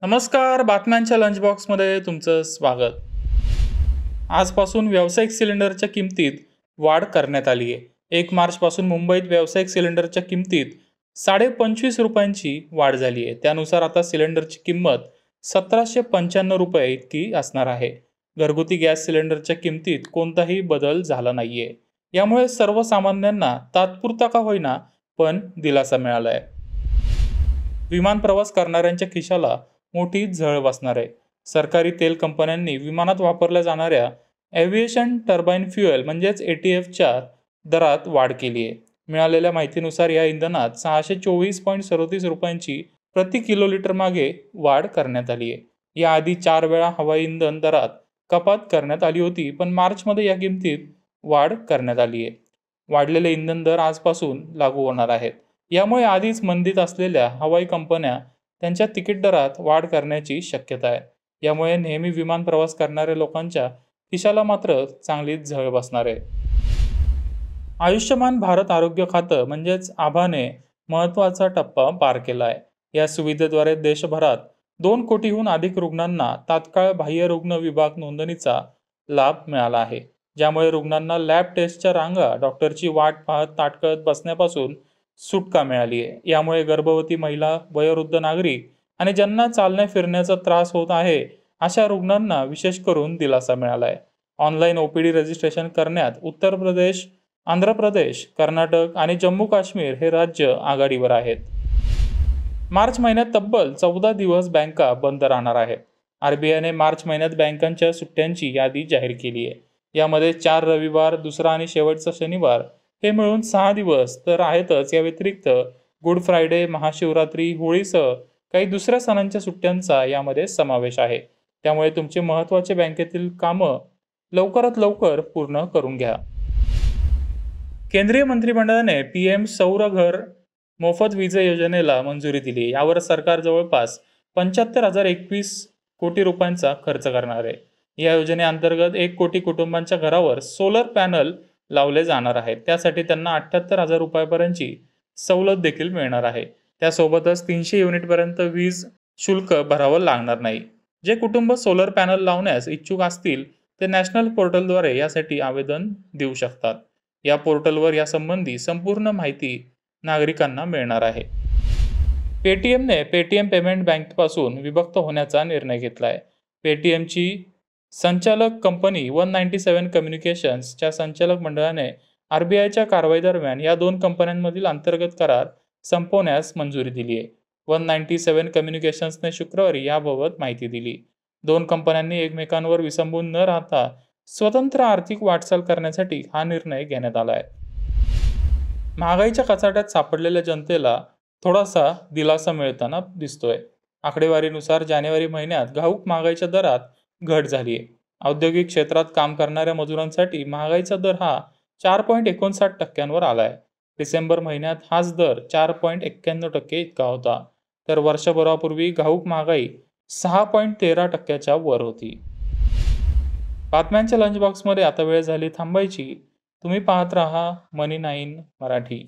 नमस्कार. बातम्यांच्या लंच बॉक्समध्ये तुमचं स्वागत. आजपासून व्यावसायिक सिलेंडरच्या किमतीत वाढ करण्यात आली आहे. 1 मार्चपासून मुंबईत व्यावसायिक सिलेंडरच्या किमतीत ₹25.5 वाढ झाली आहे. त्यानुसार आता सिलेंडरची किंमत ₹1795 इतकी असणार आहे. घरगुती गॅस सिलेंडरच्या किमतीत कोणताही बदल झाला नाहीये. यामुळे सर्वसामान्यांना तात्पुरता का होईना पण दिलासा मिळाला आहे. विमान प्रवास करणाऱ्यांच्या खिशाला मोठी झळ बसणार आहे. सरकारी तेल कंपन्यांनी विमानात वापरल्या जाणाऱ्या एव्हिएशन टर्बाइन फ्युएल म्हणजेच एटीएफच्या दरात वाढ केली आहे. मिळालेल्या माहितीनुसार या इंधनात ₹624.37 प्रति किलोलीटर मागे वाढ करण्यात आली आहे. याआधी 4 वेळा हवाई इंधन दरात कपात करण्यात आली होती, पण मार्चमध्ये या किमतीत वाढ करण्यात आली आहे. वाढलेले इंधन दर आजपासून लागू होणार आहेत. यामुळे आधीच मंदीत असलेल्या हवाई कंपन्या त्यांच्या तिकीट दरात वाढ करण्याची शक्यता आहे. यामुळे नेहमी विमान प्रवास करणाऱ्या लोकांच्या खिशाला मात्र चांगलीच झळ बसणार आहे. आयुष्यमान भारत आरोग्य खातं म्हणजेच आभाने महत्त्वाचा टप्पा पार केला आहे. या सुविधेद्वारे देशभरात 2 कोटीहून अधिक रुग्णांना तात्काळ बाह्य रुग्ण विभाग नोंदणीचा लाभ मिळाला आहे. ज्यामुळे रुग्णांना लॅब टेस्टच्या रांगा, डॉक्टरची वाट पाहत ताटकळत बसण्यापासून सुटका मिळाली आहे. यामुळे गर्भवती महिला, वयोवृद्ध नागरिक आणि ज्यांना चालण्या फिरण्याचा त्रास होत आहे अशा रुग्णांना विशेष करून दिलासा मिळाला आहे. ऑनलाईन ओपीडी रजिस्ट्रेशन करण्यात उत्तर प्रदेश, आंध्र प्रदेश, कर्नाटक आणि जम्मू काश्मीर हे राज्य आघाडीवर आहेत. मार्च महिन्यात तब्बल 14 दिवस बँका बंद राहणार आहेत. आरबीआयने मार्च महिन्यात बँकांच्या सुट्ट्यांची यादी जाहीर केली आहे. यामध्ये 4 रविवार, दुसरा आणि शेवटचा शनिवार हे मिळून 6 दिवस तर आहेतच. या व्यतिरिक्त गुड फ्रायडे, महाशिवरात्री, होळीसह काही दुसऱ्या सणांच्या सुट्ट्यांचा यामध्ये समावेश आहे. त्यामुळे तुमचे महत्त्वाचे बँकेतील कामं लवकरात लवकर पूर्ण करून घ्या. केंद्रीय मंत्रिमंडळाने पीएम सौर घर मोफत वीज योजनेला मंजुरी दिली. यावर सरकार जवळपास 75,021 कोटी रुपयांचा खर्च करणार आहे. या योजनेअंतर्गत 1 कोटी कुटुंबांच्या घरावर सोलर पॅनल लावले जाणार आहेत. त्यासाठी त्यांना 78,000 रुपयापर्यंतची सवलत देखील मिळणार आहे. त्यासोबतच 300 युनिटपर्यंत वीज शुल्क भरावं लागणार नाही. जे कुटुंब सोलर पॅनल लावण्यास इच्छुक असतील ते नॅशनल पोर्टलद्वारे यासाठी आवेदन देऊ शकतात. या पोर्टलवर यासंबंधी संपूर्ण माहिती नागरिकांना मिळणार आहे. पेटीएमने पेटीएम पेमेंट बँकेपासून विभक्त होण्याचा निर्णय घेतला आहे. पेटीएमची संचालक कंपनी 197 कम्युनिकेशन्सच्या संचालक मंडळाने आरबीआयच्या कारवाईदरम्यान या 2 कंपन्यांमधील अंतर्गत करार संपवण्यास मंजुरी दिली आहे. 197 कम्युनिकेशन्सने शुक्रवारी याबाबत माहिती दिली. 2 कंपन्यांनी एकमेकांवर विसंबून न राहता स्वतंत्र आर्थिक वाटचाल करण्यासाठी हा निर्णय घेण्यात आला आहे. महागाईच्या कचाट्यात सापडलेल्या जनतेला थोडासा दिलासा मिळताना दिसतोय. आकडेवारीनुसार जानेवारी महिन्यात घाऊक महागाईच्या दरात घट झाली आहे. औद्योगिक क्षेत्रात काम करणाऱ्या मजुरांसाठी महागाईचा दर हा 4.59% आला आहे. डिसेंबर महिन्यात हाच दर 4.91% इतका होता. तर वर्षभरापूर्वी घाऊक महागाई 6.13% वर होती. बातम्यांच्या लंच बॉक्समध्ये आता वेळ झाली थांबायची. तुम्ही पाहत राहा मनी 9 मराठी.